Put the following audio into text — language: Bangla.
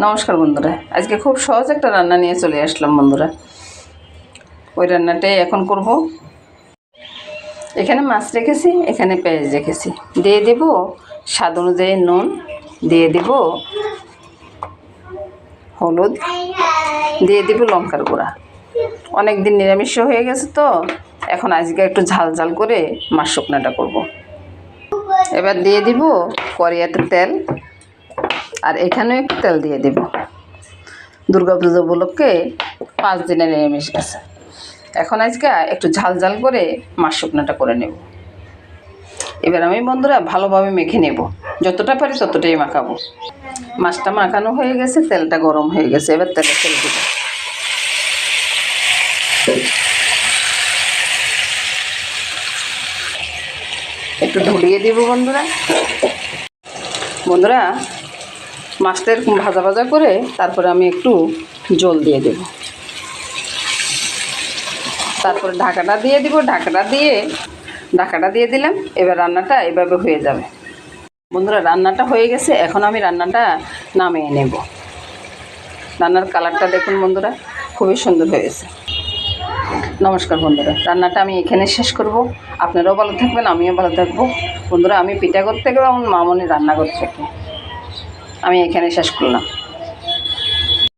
নমস্কার বন্ধুরা, আজকে খুব সহজ একটা রান্না নিয়ে চলে আসলাম বন্ধুরা। ওই রান্নাটাই এখন করব। এখানে মাছ রেখেছি, এখানে পেঁয়াজ রেখেছি, দিয়ে দেব স্বাদ অনুযায়ী নুন, দিয়ে দেব হলুদ, দিয়ে দেব লঙ্কার গুঁড়া। অনেক দিন নিরামিষ হয়ে গেছে তো এখন আজকে একটু ঝাল ঝাল করে মাছ শুকনাটা করব। এবার দিয়ে দিব কড়াইতে তেল, আর এখানেও একটু তেল দিয়ে দেব। দুর্গাপুজো উপলক্ষে 5 দিনের নিরামিষ গেছে। এখন আজকে একটু ঝাল ঝাল করে মাছ শুকনাটা করে নেব। এবার আমি বন্ধুরা ভালোভাবে মেখে নেব, যতটা পারি ততটাই মাখাবো। মাছটা মাখানো হয়ে গেছে, তেলটা গরম হয়ে গেছে, এবার তেলে তেল দেব। একটু ধরিয়ে দিব বন্ধুরা। বন্ধুরা মাছটা এরকম ভাজা ভাজা করে তারপরে আমি একটু জল দিয়ে দেব, তারপরে ঢাকাটা দিয়ে দিব। ঢাকাটা দিয়ে দিলাম। এবার রান্নাটা এভাবে হয়ে যাবে। বন্ধুরা রান্নাটা হয়ে গেছে, এখন আমি রান্নাটা নামিয়ে নেব। রান্নার কালারটা দেখুন বন্ধুরা, খুবই সুন্দর হয়েছে। নমস্কার বন্ধুরা, রান্নাটা আমি এখানে শেষ করব। আপনারাও ভালো থাকবেন, আমিও ভালো থাকবো। বন্ধুরা আমি পিঠা করতে গেলে আমার মামনি রান্না করতে, আমি এখানে শেষ করলাম।